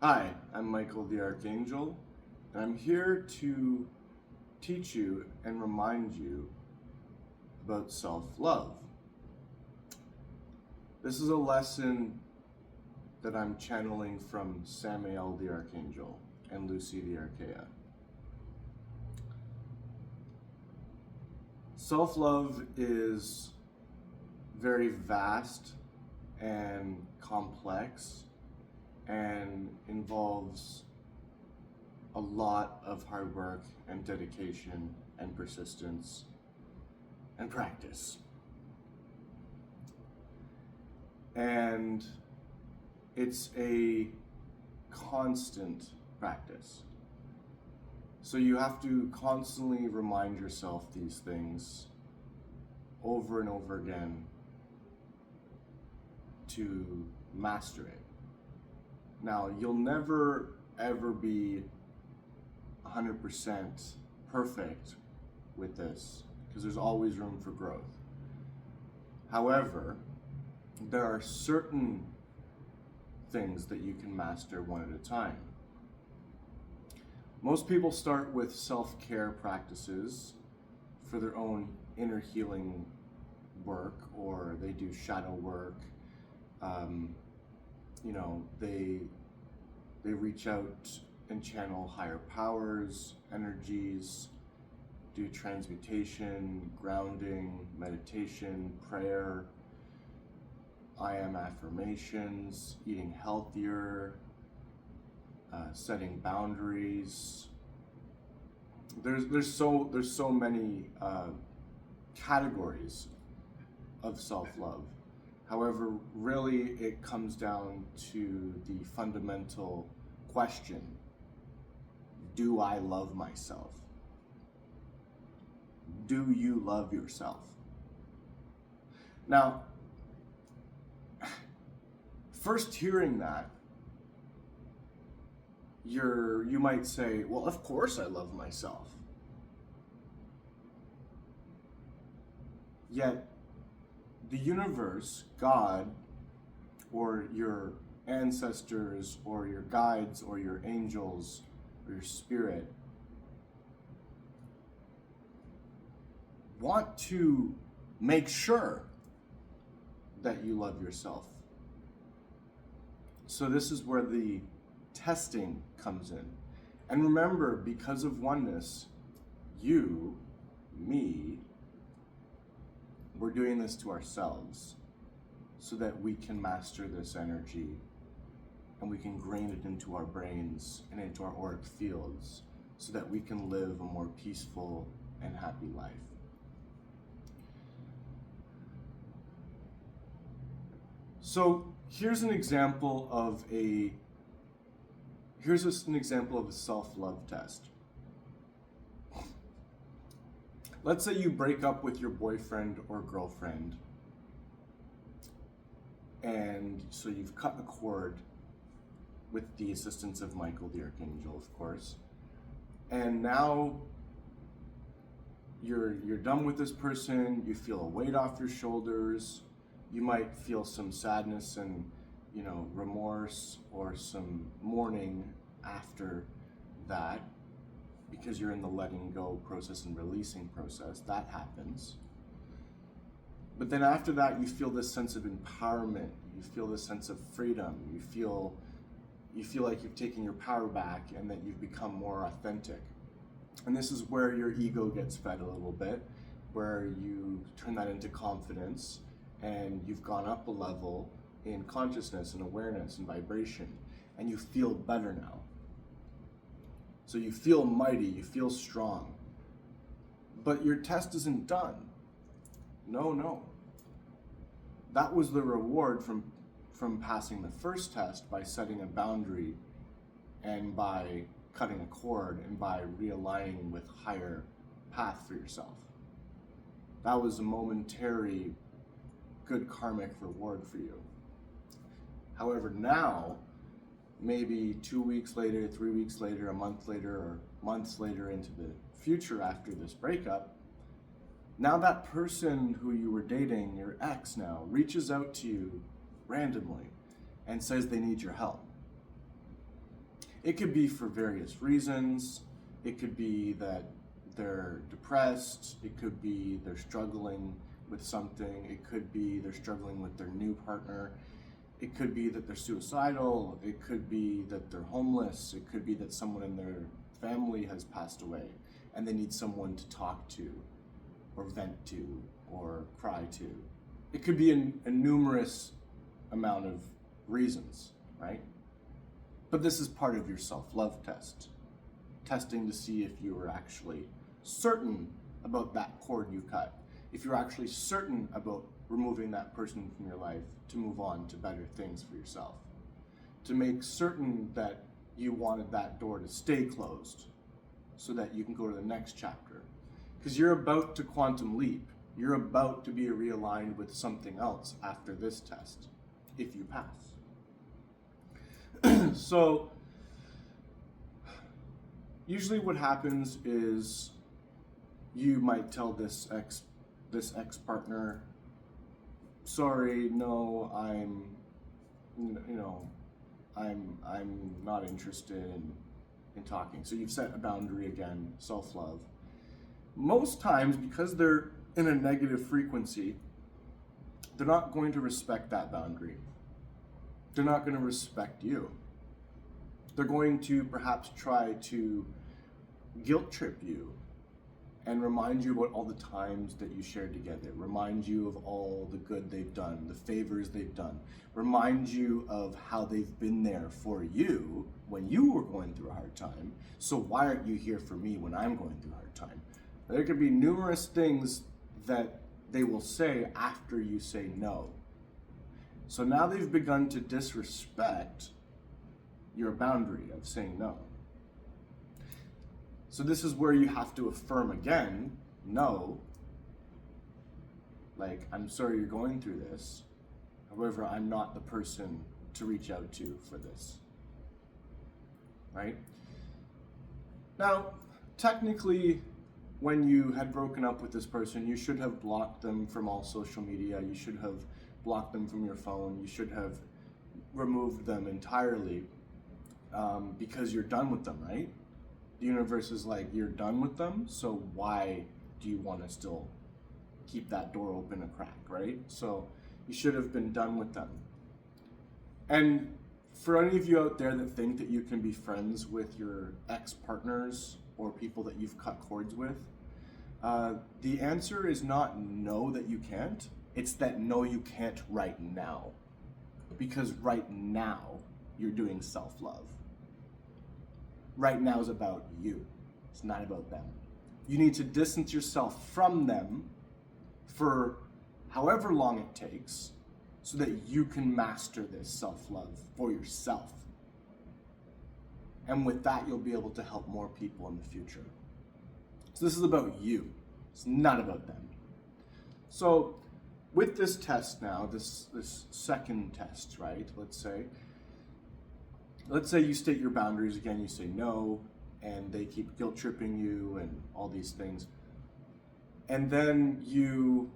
Hi, I'm Michael the Archangel, and I'm here to teach you and remind you about self-love. This is a lesson that I'm channeling from Samael the Archangel and Lucy the Archeia. Self-love is very vast and complex and involves a lot of hard work and dedication and persistence and practice. And it's a constant practice. So you have to constantly remind yourself these things over and over again to master it. Now, you'll never ever be 100% perfect with this because there's always room for growth. However, there are certain things that you can master one at a time. Most people start with self-care practices for their own inner healing work, or they do shadow work. They reach out and channel higher powers, energies, do transmutation, grounding, meditation, prayer, I am affirmations, eating healthier, setting boundaries. There's so many categories of self-love. However, really it comes down to the fundamental question: do I love myself? Do you love yourself? Now, first hearing that, you might say, well, of course I love myself. Yet, the universe, God, or your ancestors, or your guides, or your angels, or your spirit, want to make sure that you love yourself. So this is where the testing comes in. And remember, because of oneness, you, me, we're doing this to ourselves so that we can master this energy and we can grain it into our brains and into our auric fields so that we can live a more peaceful and happy life. So here's an example of a self-love test. Let's say you break up with your boyfriend or girlfriend, and so you've cut the cord with the assistance of Michael the Archangel, of course, and now you're done with this person. You feel a weight off your shoulders. You might feel some sadness and remorse or some mourning after that, because you're in the letting go process and releasing process. That happens. But then after that, you feel this sense of empowerment. You feel this sense of freedom. You feel like you've taken your power back and that you've become more authentic. And this is where your ego gets fed a little bit, where you turn that into confidence, and you've gone up a level in consciousness and awareness and vibration, and you feel better now. So you feel mighty, you feel strong. But your test isn't done. No. That was the reward from passing the first test by setting a boundary and by cutting a cord and by realigning with higher path for yourself. That was a momentary good karmic reward for you. However, now, maybe 2 weeks later, 3 weeks later, a month later, or months later into the future after this breakup, now that person who you were dating, your ex now, reaches out to you randomly and says they need your help. It could be for various reasons. It could be that they're depressed. It could be they're struggling with something. It could be they're struggling with their new partner. It could be that they're suicidal. It could be that they're homeless. It could be that someone in their family has passed away and they need someone to talk to or vent to or cry to. It could be a numerous amount of reasons, right? But this is part of your self-love test. Testing to see if you are actually certain about that cord you cut. If you're actually certain about removing that person from your life to move on to better things for yourself. To make certain that you wanted that door to stay closed so that you can go to the next chapter. Because you're about to quantum leap. You're about to be realigned with something else after this test, if you pass. So, usually what happens is you might tell this ex-partner, sorry, no, I'm not interested in talking. So you've set a boundary again, self-love. Most times, because they're in a negative frequency, they're not going to respect that boundary. They're not going to respect you. They're going to perhaps try to guilt trip you and remind you about all the times that you shared together, remind you of all the good they've done, the favors they've done, remind you of how they've been there for you when you were going through a hard time, so why aren't you here for me when I'm going through a hard time? There could be numerous things that they will say after you say no. So now they've begun to disrespect your boundary of saying no. So this is where you have to affirm again, no, like, I'm sorry you're going through this. However, I'm not the person to reach out to for this, right? Now, technically, when you had broken up with this person, you should have blocked them from all social media. You should have blocked them from your phone. You should have removed them entirely because you're done with them, right? The universe is like, you're done with them, so why do you want to still keep that door open a crack, right? So you should have been done with them. And for any of you out there that think that you can be friends with your ex-partners or people that you've cut cords with, the answer is not no that you can't, it's that no you can't right now. Because right now, you're doing self-love. Right now is about you. It's not about them. You need to distance yourself from them for however long it takes so that you can master this self-love for yourself. And with that, you'll be able to help more people in the future. So this is about you. It's not about them. So with this test now, this second test, right? Let's say you state your boundaries again, you say no, and they keep guilt tripping you and all these things. And then you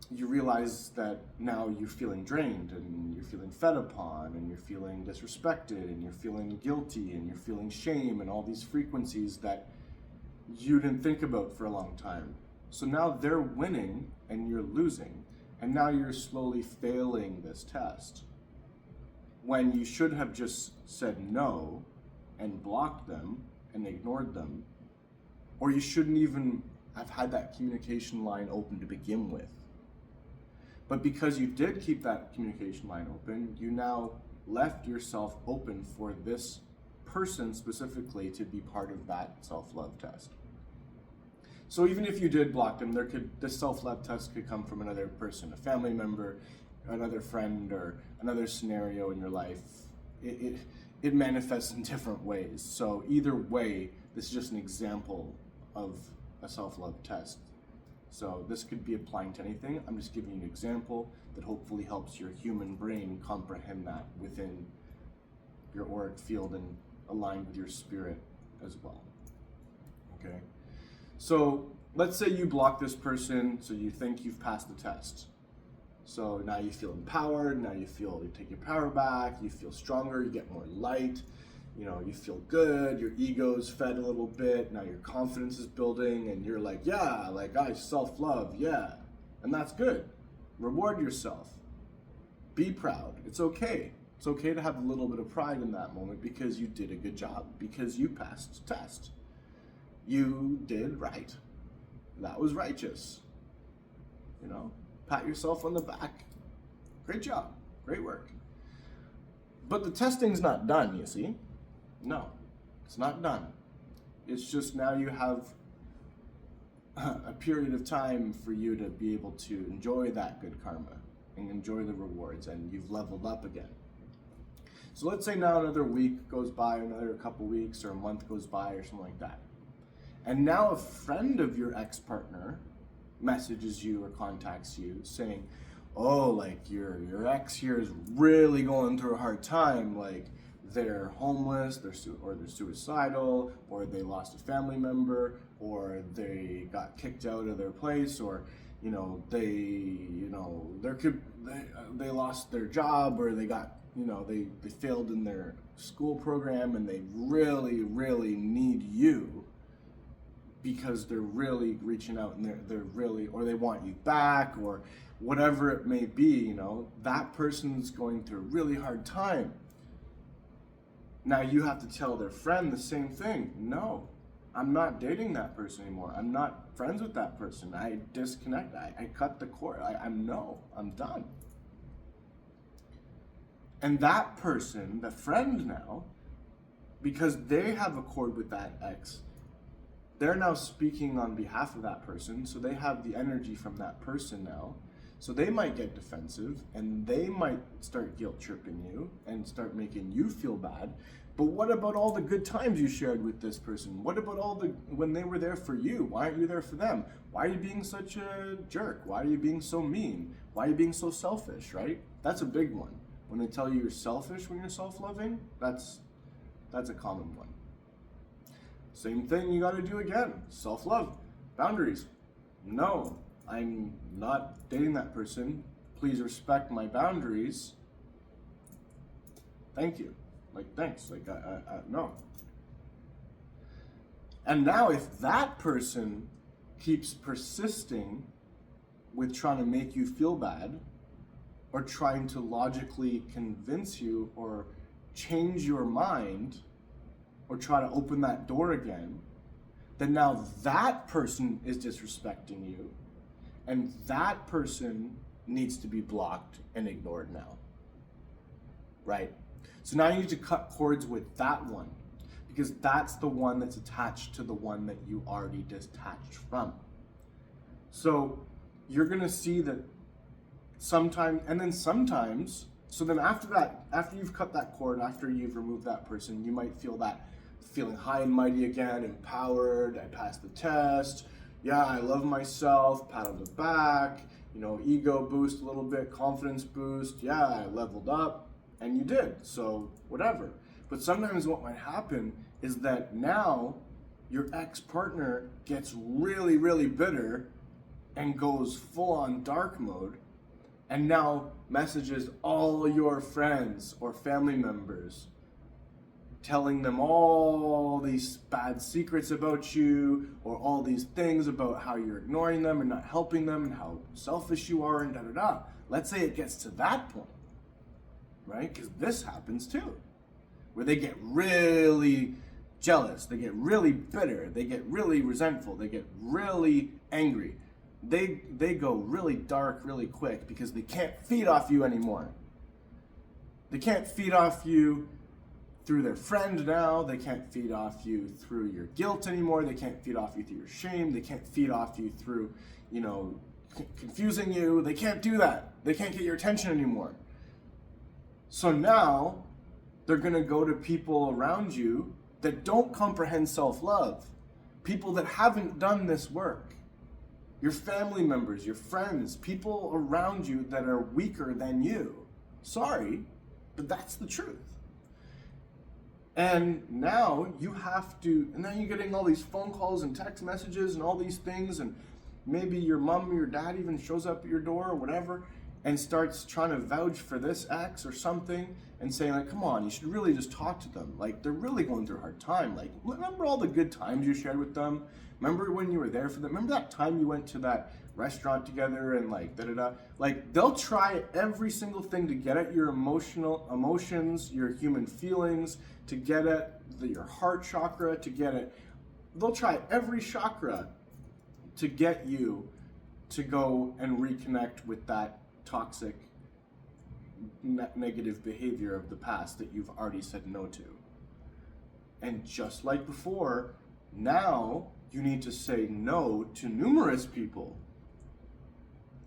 realize that now you're feeling drained and you're feeling fed upon and you're feeling disrespected and you're feeling guilty and you're feeling shame and all these frequencies that you didn't think about for a long time. So now they're winning and you're losing, and now you're slowly failing this test. When you should have just said no and blocked them and ignored them, or you shouldn't even have had that communication line open to begin with. But because you did keep that communication line open, you now left yourself open for this person specifically to be part of that self-love test. So even if you did block them, this self-love test could come from another person, a family member, another friend, or another scenario in your life. It manifests in different ways. So either way, this is just an example of a self-love test. So this could be applying to anything. I'm just giving you an example that hopefully helps your human brain comprehend that within your auric field and aligned with your spirit as well. Okay? So let's say you block this person, so you think you've passed the test. So now you feel empowered, now you take your power back, you feel stronger, you get more light, you feel good, your ego's fed a little bit, now your confidence is building, and you're like, yeah, like I self-love, yeah. And that's good. Reward yourself. Be proud. It's okay. It's okay to have a little bit of pride in that moment because you did a good job, because you passed the test. You did right. That was righteous. Pat yourself on the back. Great job. Great work. But the testing's not done, you see. No, it's not done. It's just now you have a period of time for you to be able to enjoy that good karma and enjoy the rewards, and you've leveled up again. So let's say now another week goes by, another couple weeks, or a month goes by, or something like that. And now a friend of your ex-partner messages you or contacts you saying, oh, like your ex here is really going through a hard time, like they're homeless, they're suicidal, or they lost a family member, or they got kicked out of their place, or they lost their job, or they got they failed in their school program, and they really need you because they're really reaching out, and they're really, or they want you back, or whatever it may be. That person's going through a really hard time. Now you have to tell their friend the same thing. No, I'm not dating that person anymore. I'm not friends with that person. I disconnect. I cut the cord. I'm done. And that person, the friend now, because they have a cord with that ex, they're now speaking on behalf of that person. So they have the energy from that person now. So they might get defensive, and they might start guilt tripping you and start making you feel bad. But what about all the good times you shared with this person? What about when they were there for you? Why aren't you there for them? Why are you being such a jerk? Why are you being so mean? Why are you being so selfish, right? That's a big one. When they tell you you're selfish when you're self-loving, that's a common one. Same thing you got to do again. Self-love. Boundaries. No, I'm not dating that person. Please respect my boundaries. Thank you. Thanks. No. And now if that person keeps persisting with trying to make you feel bad, or trying to logically convince you or change your mind, or try to open that door again, then now that person is disrespecting you, and that person needs to be blocked and ignored now, right? So now you need to cut cords with that one, because that's the one that's attached to the one that you already detached from. So you're gonna see that sometimes, so then after that, after you've cut that cord, after you've removed that person, you might feel that feeling high and mighty again, empowered, I passed the test, yeah, I love myself, pat on the back, ego boost a little bit, confidence boost, yeah, I leveled up, and you did, so whatever. But sometimes what might happen is that now your ex-partner gets really bitter and goes full on dark mode, and now messages all your friends or family members, telling them all these bad secrets about you, or all these things about how you're ignoring them and not helping them, and how selfish you are, and da-da-da. Let's say it gets to that point, right? Because this happens too, where they get really jealous, they get really bitter, they get really resentful, they get really angry. They go really dark really quick because they can't feed off you anymore. They can't feed off you through their friend now. They can't feed off you through your guilt anymore. They can't feed off you through your shame. They can't feed off you through, confusing you. They can't do that. They can't get your attention anymore. So now they're going to go to people around you that don't comprehend self-love. People that haven't done this work. Your family members, your friends, people around you that are weaker than you. Sorry, but that's the truth. And now you have to, and then you're getting all these phone calls and text messages and all these things, and maybe your mom or your dad even shows up at your door or whatever, and starts trying to vouch for this ex or something and saying like, come on, you should really just talk to them. Like, they're really going through a hard time. Like, remember all the good times you shared with them? Remember when you were there for them? Remember that time you went to that restaurant together and like da-da-da? Like, they'll try every single thing to get at your emotions, your human feelings, to get at your heart chakra, to get at, they'll try every chakra to get you to go and reconnect with that toxic negative behavior of the past that you've already said no to. And just like before, now you need to say no to numerous people.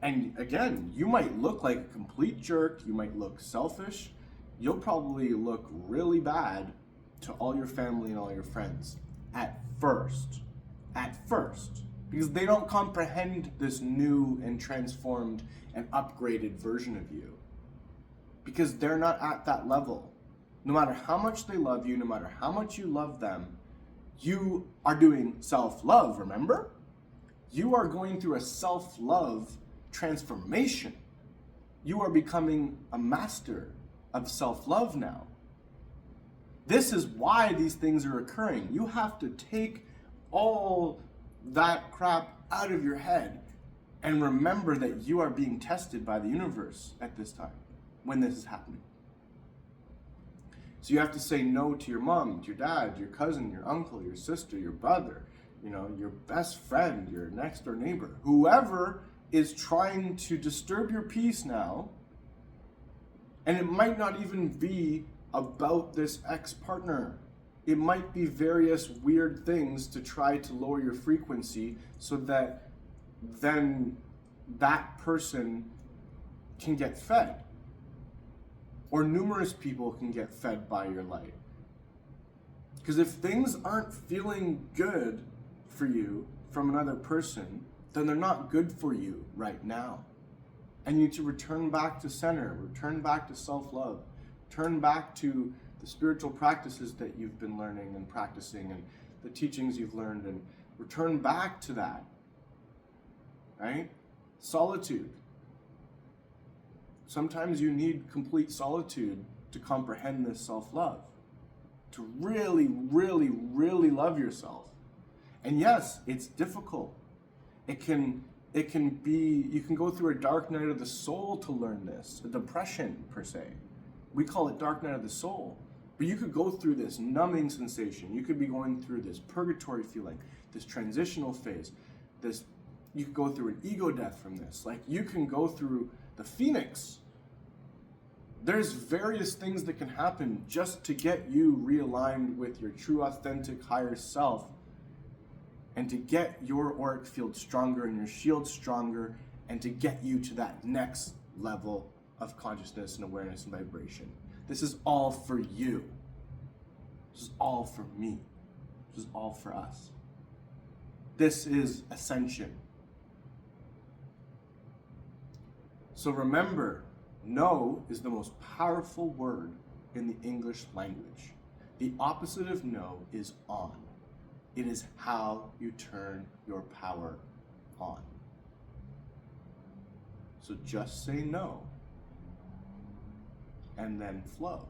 And again, you might look like a complete jerk, you might look selfish, you'll probably look really bad to all your family and all your friends at first, because they don't comprehend this new and transformed and upgraded version of you. Because they're not at that level. No matter how much they love you, no matter how much you love them, you are doing self-love, remember? You are going through a self-love transformation. You are becoming a master of self-love now. This is why these things are occurring. You have to take all that crap out of your head and remember that you are being tested by the universe at this time when this is happening. So you have to say no to your mom, to your dad, your cousin, your uncle, your sister, your brother, your best friend, your next door neighbor, whoever is trying to disturb your peace now. And it might not even be about this ex-partner. It might be various weird things to try to lower your frequency so that then that person can get fed. Or numerous people can get fed by your light. Because if things aren't feeling good for you from another person, then they're not good for you right now. And you need to return back to center, return back to self-love, turn back to the spiritual practices that you've been learning and practicing and the teachings you've learned, and return back to that, right? Solitude. Sometimes you need complete solitude to comprehend this self-love, to really, really, really love yourself. And yes, it's difficult. It can be, you can go through a dark night of the soul to learn this, a depression per se. We call it dark night of the soul. But you could go through this numbing sensation. You could be going through this purgatory feeling, this transitional phase, you could go through an ego death from this. Like, you can go through the phoenix. There's various things that can happen just to get you realigned with your true, authentic, higher self, and to get your auric field stronger and your shield stronger, and to get you to that next level of consciousness and awareness and vibration. This is all for you. This is all for me. This is all for us. This is ascension. So remember, no is the most powerful word in the English language. The opposite of no is on. It is how you turn your power on. So just say no and then flow.